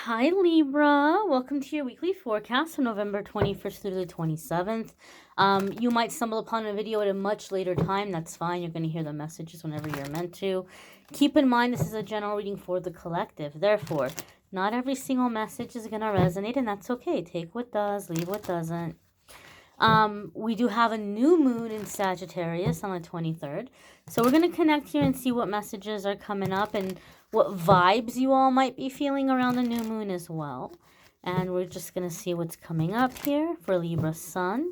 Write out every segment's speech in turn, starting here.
Hi Libra, welcome to your weekly forecast from November 21st through the 27th. You might stumble upon a video at a much later time. That's fine. You're going to hear the messages whenever you're meant to. Keep in mind this is a general reading for the collective. Therefore, not every single message is going to resonate, and that's okay. Take what does, leave what doesn't. We do have a new moon in Sagittarius on the 23rd. So we're going to connect here and see what messages are coming up and what vibes you all might be feeling around the new moon as well. And we're just going to see what's coming up here for Libra Sun,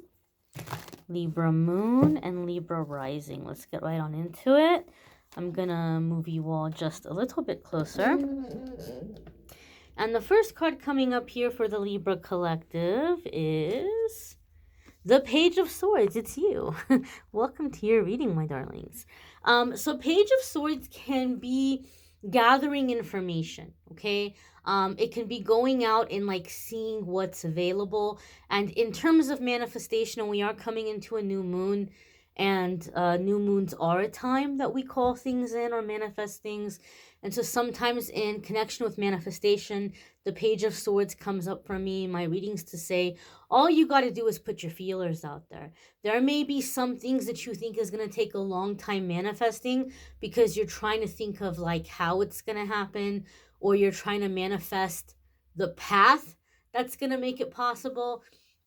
Libra Moon, and Libra Rising. Let's get right on into it. I'm going to move you all just a little bit closer. And the first card coming up here for the Libra Collective is the Page of Swords. It's you. Welcome to your reading, my darlings. So Page of Swords can be gathering information, okay? It can be going out and like seeing what's available. And in terms of manifestation, we are coming into a new moon, and new moons are a time that we call things in or manifest things. And so sometimes in connection with manifestation, the Page of Swords comes up for me in my readings to say, all you got to do is put your feelers out there. There may be some things that you think is going to take a long time manifesting because you're trying to think of like how it's going to happen, or you're trying to manifest the path that's going to make it possible.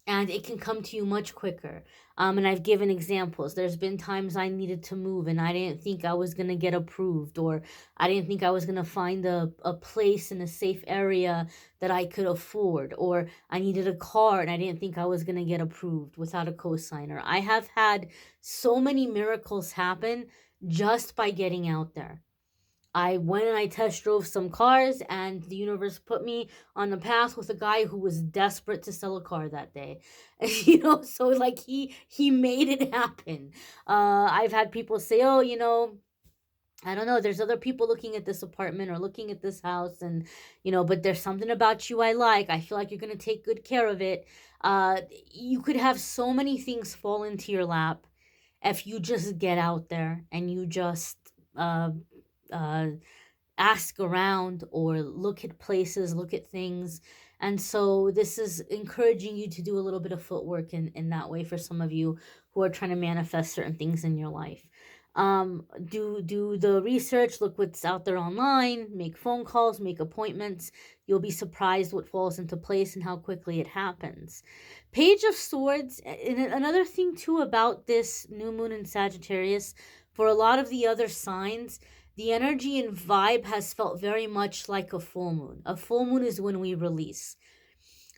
And it can come to you much quicker. And I've given examples. There's been times I needed to move and I didn't think I was going to get approved, or I didn't think I was going to find a place in a safe area that I could afford, or I needed a car and I didn't think I was going to get approved without a cosigner. I have had so many miracles happen just by getting out there. I went and I test drove some cars, and the universe put me on the path with a guy who was desperate to sell a car that day. So like he made it happen. I've had people say, oh, I don't know, there's other people looking at this apartment or looking at this house, and but there's something about you I like. I feel like you're going to take good care of it. You could have so many things fall into your lap if you just get out there and you just uh, ask around or look at places, look at things. And so this is encouraging you to do a little bit of footwork in that way for some of you who are trying to manifest certain things in your life. Do the research, look what's out there online, make phone calls, make appointments. You'll be surprised what falls into place and how quickly it happens. Page of Swords, and another thing too about this new moon in Sagittarius, for a lot of the other signs, the energy and vibe has felt very much like a full moon. A full moon is when we release.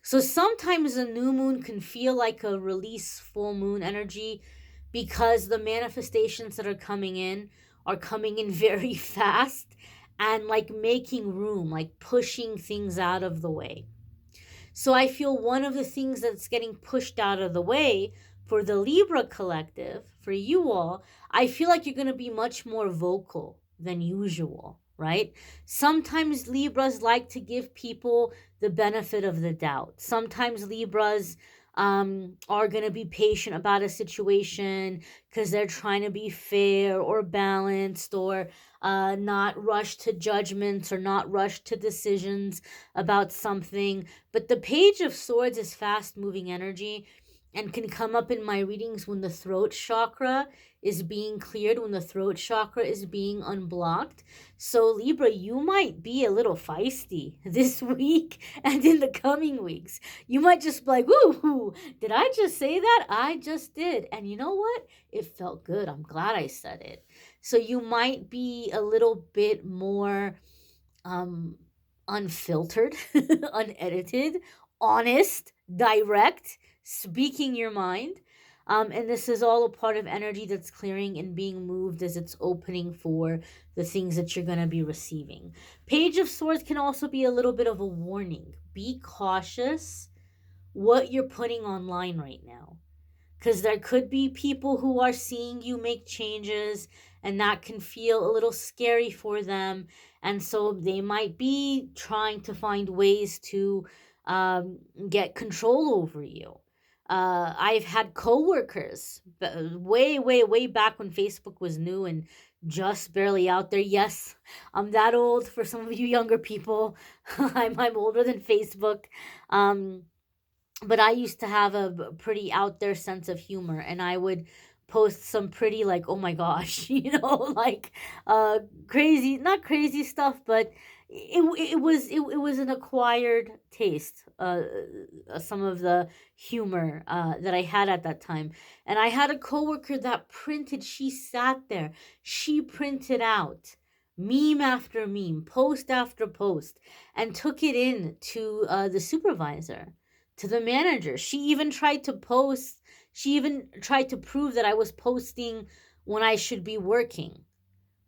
So sometimes a new moon can feel like a release full moon energy because the manifestations that are coming in very fast and like making room, like pushing things out of the way. So I feel one of the things that's getting pushed out of the way for the Libra collective, for you all, I feel like you're going to be much more vocal than usual, right? Sometimes Libras like to give people the benefit of the doubt. Sometimes Libras are going to be patient about a situation because they're trying to be fair or balanced, or not rush to judgments or not rush to decisions about something. But the Page of Swords is fast moving energy and can come up in my readings when the throat chakra is being cleared, when the throat chakra is being unblocked. So Libra, you might be a little feisty this week and in the coming weeks. You might just be like, ooh, did I just say that? I just did. And you know what? It felt good. I'm glad I said it. So you might be a little bit more unfiltered, unedited, honest, direct, speaking your mind. And this is all a part of energy that's clearing and being moved as it's opening for the things that you're going to be receiving. Page of Swords can also be a little bit of a warning. Be cautious what you're putting online right now, because there could be people who are seeing you make changes, and that can feel a little scary for them. And so they might be trying to find ways to get control over you. I've had coworkers way, way, way back when Facebook was new and just barely out there. Yes, I'm that old for some of you younger people. I'm older than Facebook. Um, but I used to have a pretty out there sense of humor, and I would post some pretty, like, oh my gosh, like uh crazy, not crazy stuff, but it was an acquired taste, some of the humor that I had at that time. And I had a coworker that printed, she sat there, she printed out meme after meme, post after post, and took it in to the supervisor, to the manager. She even tried to prove that I was posting when I should be working,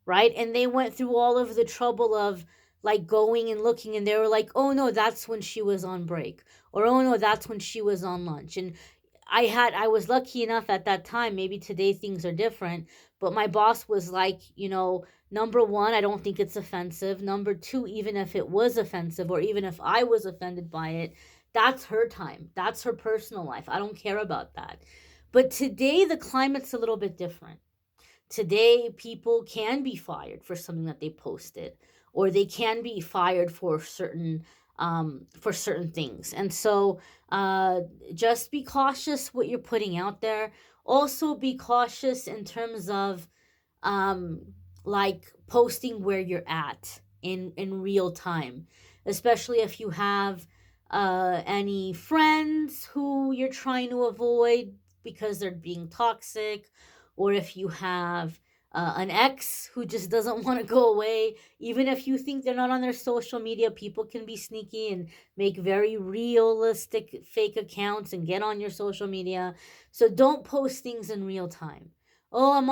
right? And they went through all of the trouble of like going and looking, and they were like, "Oh no, that's when she was on break." Or, "Oh no, that's when she was on lunch." And I was lucky enough at that time, maybe today things are different, but my boss was like, number 1, I don't think it's offensive. Number 2, even if it was offensive or even if I was offended by it, that's her time. That's her personal life. I don't care about that. But today the climate's a little bit different. Today people can be fired for something that they posted, or they can be fired for certain things. And so just be cautious what you're putting out there. Also be cautious in terms of um like posting where you're at in real time, especially if you have any friends who you're trying to avoid because they're being toxic, or if you have an ex who just doesn't want to go away. Even if you think they're not on their social media, people can be sneaky and make very realistic fake accounts and get on your social media. So don't post things in real time. "Oh, I'm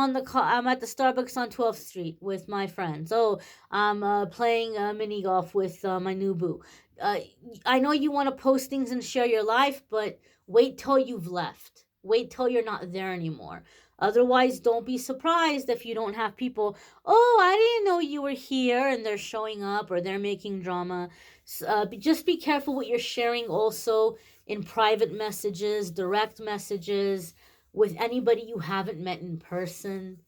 at the Starbucks on 12th Street with my friends. Oh, I'm playing mini golf with my new boo." Uh, I know you want to post things and share your life, but wait till you've left. Wait till you're not there anymore. Otherwise, don't be surprised if you don't have people, "Oh, I didn't know you were here," and they're showing up or they're making drama. Just be careful what you're sharing also in private messages, direct messages, with anybody you haven't met in person,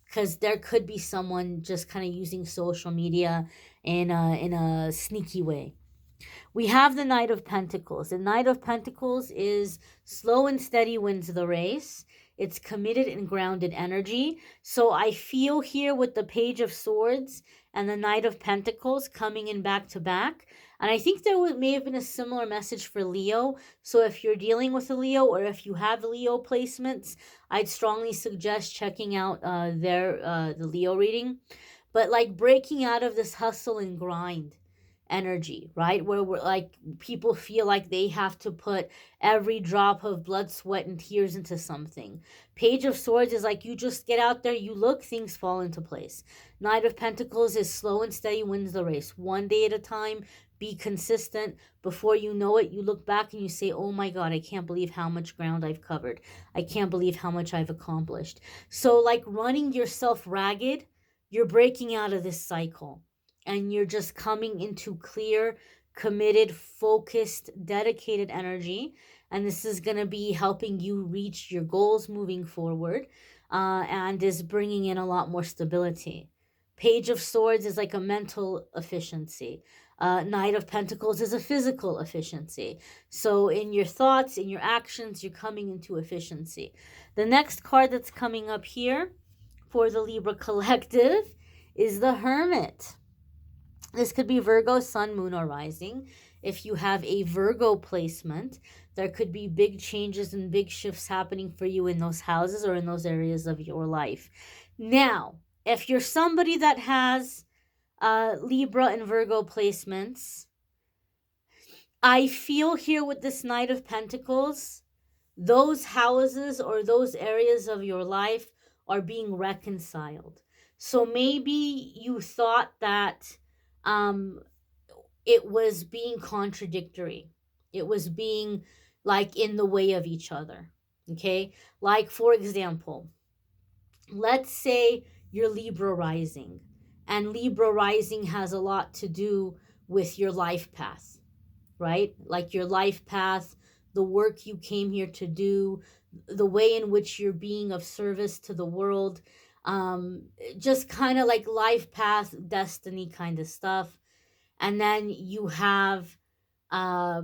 because there could be someone just kind of using social media in a sneaky way. We have the Knight of Pentacles. The Knight of Pentacles is slow and steady wins the race. It's committed and grounded energy. So I feel here with the Page of Swords and the Knight of Pentacles coming in back to back. And I think may have been a similar message for Leo. So if you're dealing with a Leo, or if you have Leo placements, I'd strongly suggest checking out the Leo reading. But like breaking out of this hustle and grind energy, right? Where we're like, people feel like they have to put every drop of blood, sweat, and tears into something. Page of Swords is like, you just get out there, you look, things fall into place. Knight of Pentacles is slow and steady wins the race. One day at a time, be consistent. Before you know it, you look back and you say, "Oh my God, I can't believe how much ground I've covered. I can't believe how much I've accomplished." So like running yourself ragged, you're breaking out of this cycle, and you're just coming into clear, committed, focused, dedicated energy. And this is going to be helping you reach your goals moving forward, and is bringing in a lot more stability. Page of Swords is like a mental efficiency. Knight of Pentacles is a physical efficiency. So in your thoughts, in your actions, you're coming into efficiency. The next card that's coming up here for the Libra Collective is the Hermit. This could be Virgo, Sun, Moon, or Rising. If you have a Virgo placement, there could be big changes and big shifts happening for you in those houses or in those areas of your life. Now, if you're somebody that has Libra and Virgo placements, I feel here with this Knight of Pentacles, those houses or those areas of your life are being reconciled. So maybe you thought that it was being contradictory. It was being like in the way of each other. Okay? Like, for example, let's say you're Libra rising, and Libra rising has a lot to do with your life path, right? Like your life path, the work you came here to do, the way in which you're being of service to the world. um, just kind of like life path, destiny kind of stuff. And then you have uh,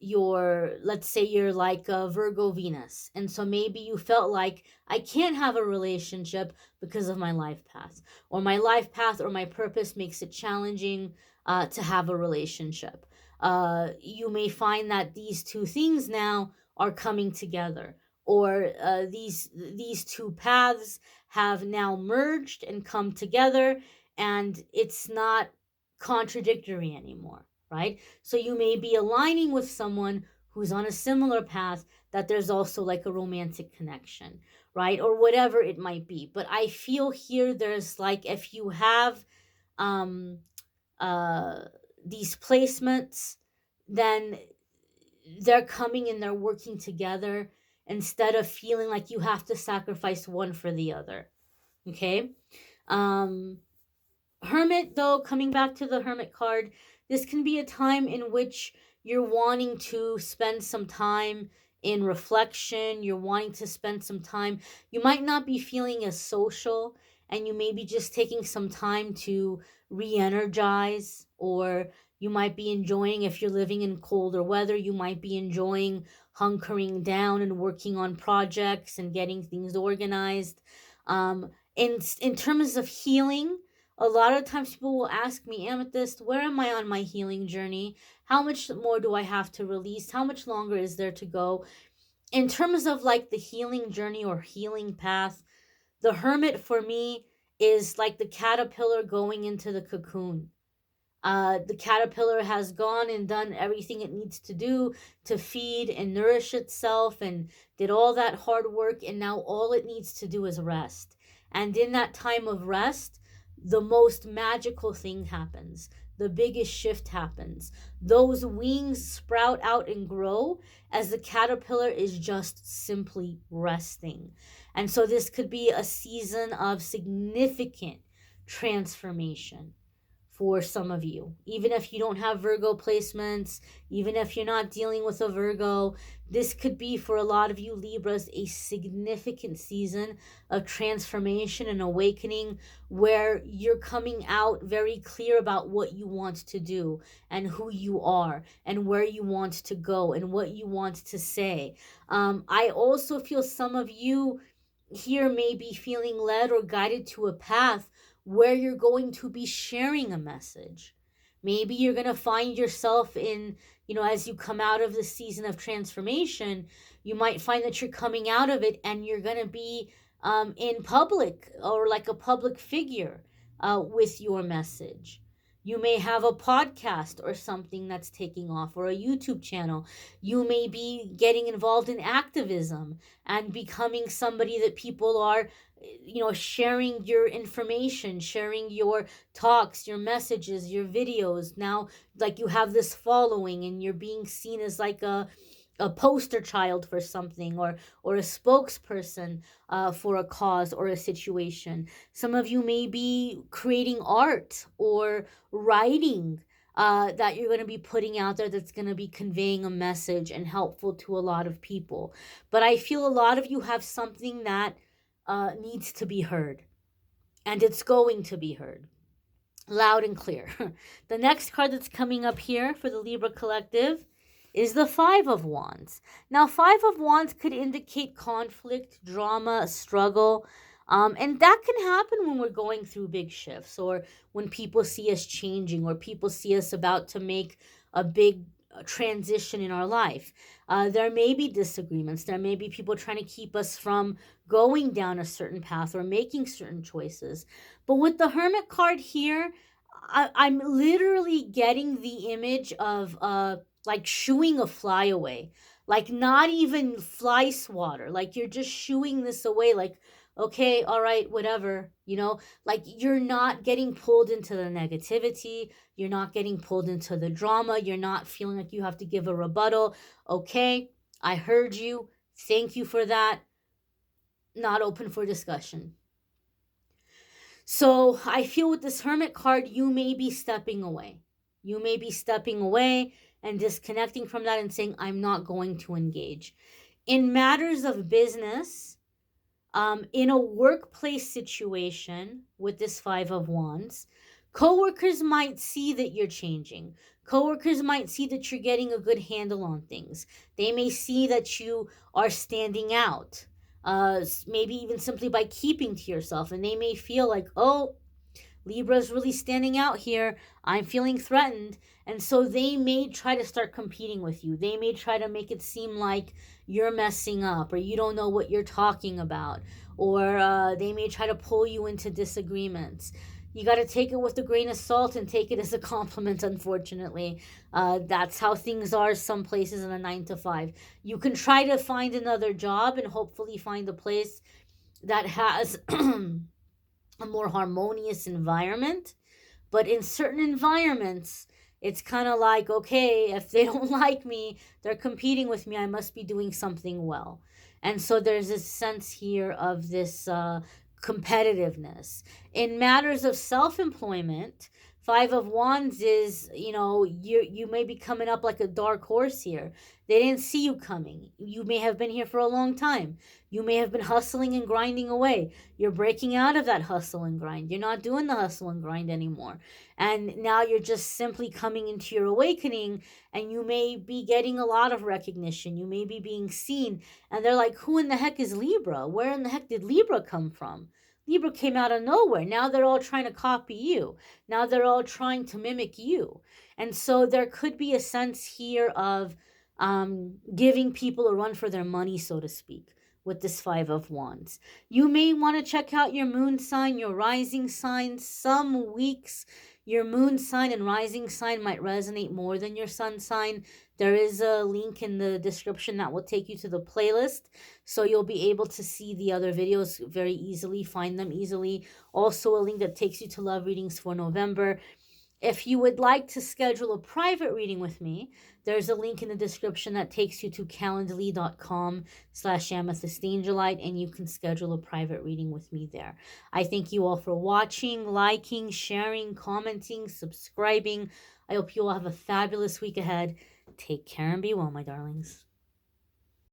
your, let's say you're like a Virgo Venus. And so maybe you felt like I can't have a relationship because of my life path, or my life path or my purpose makes it challenging to have a relationship. You may find that these two things now are coming together, or these two paths have now merged and come together, and it's not contradictory anymore, right? So you may be aligning with someone who's on a similar path, that there's also like a romantic connection, right? Or whatever it might be. But I feel here there's like, if you have um uh these placements, then they're coming and they're working together, instead of feeling like you have to sacrifice one for the other. Okay? Um Hermit, though, coming back to the Hermit card, this can be a time in which you're wanting to spend some time in reflection. You're wanting to spend some time. You might not be feeling as social, and you may be just taking some time to re energize, or you might be enjoying, if you're living in colder weather, you might be enjoying hunkering down and working on projects and getting things organized. In terms of healing, a lot of times people will ask me, Amethyst, where am I on my healing journey? How much more do I have to release? How much longer is there to go? In terms of like the healing journey or healing path, the Hermit for me is like the caterpillar going into the cocoon. The caterpillar has gone and done everything it needs to do to feed and nourish itself, and did all that hard work, and now all it needs to do is rest. And in that time of rest, the most magical thing happens. The biggest shift happens. Those wings sprout out and grow as the caterpillar is just simply resting. And so this could be a season of significant transformation for some of you. Even if you don't have Virgo placements, even if you're not dealing with a Virgo, this could be for a lot of you Libras a significant season of transformation and awakening, where you're coming out very clear about what you want to do and who you are and where you want to go and what you want to say. I also feel some of you here may be feeling led or guided to a path where you're going to be sharing a message. Maybe you're going to find yourself in, as you come out of the season of transformation, you might find that you're coming out of it and you're going to be in public, or like a public figure with your message. You may have a podcast or something that's taking off, or a YouTube channel. You may be getting involved in activism and becoming somebody that people are, sharing your information, sharing your talks, your messages, your videos. Now, like, you have this following and you're being seen as like a poster child for something, or a spokesperson for a cause or a situation. Some of you may be creating art or writing that you're going to be putting out there, that's going to be conveying a message and helpful to a lot of people. But I feel a lot of you have something that needs to be heard, and it's going to be heard loud and clear. The next card that's coming up here for the Libra Collective is the Five of Wands. Now, Five of Wands could indicate conflict, drama, struggle. And that can happen when we're going through big shifts, or when people see us changing, or people see us about to make a big transition in our life. There may be disagreements. There may be people trying to keep us from going down a certain path or making certain choices. But with the Hermit card here, I'm literally getting the image of like shooing a fly away, like not even fly swatter, like you're just shooing this away, like, okay, all right, whatever, like you're not getting pulled into the negativity, you're not getting pulled into the drama, you're not feeling like you have to give a rebuttal. Okay, I heard you, thank you for that, not open for discussion. So I feel with this Hermit card, you may be stepping away. You may be stepping away and disconnecting from that and saying, I'm not going to engage. In matters of business, In a workplace situation with this Five of Wands, coworkers might see that you're changing. Coworkers might see that you're getting a good handle on things. They may see that you are standing out, maybe even simply by keeping to yourself. And they may feel like, oh, Libra's really standing out here. I'm feeling threatened. And so they may try to start competing with you. They may try to make it seem like you're messing up or you don't know what you're talking about. Or they may try to pull you into disagreements. You got to take it with a grain of salt and take it as a compliment, unfortunately. That's how things are some places in a 9 to 5. You can try to find another job and hopefully find a place that has a more harmonious environment. But in certain environments, it's kind of like, okay, if they don't like me, they're competing with me, I must be doing something well. And so there's this sense here of this competitiveness. In matters of self employment, Five of Wands is, you may be coming up like a dark horse here. They didn't see you coming. You may have been here for a long time. You may have been hustling and grinding away. You're breaking out of that hustle and grind. You're not doing the hustle and grind anymore. And now you're just simply coming into your awakening, and you may be getting a lot of recognition. You may be being seen. And they're like, who in the heck is Libra? Where in the heck did Libra come from? Libra came out of nowhere. Now they're all trying to copy you. Now they're all trying to mimic you. And so there could be a sense here of giving people a run for their money, so to speak, with this Five of Wands. You may want to check out your moon sign, your rising sign. Some weeks, your moon sign and rising sign might resonate more than your sun sign. There is a link in the description that will take you to the playlist, so you'll be able to see the other videos very easily, find them easily. Also, a link that takes you to love readings for November. If you would like to schedule a private reading with me, there's a link in the description that takes you to calendly.com/amethystangelite, and you can schedule a private reading with me there. I thank you all for watching, liking, sharing, commenting, subscribing. I hope you all have a fabulous week ahead. Take care and be well, my darlings.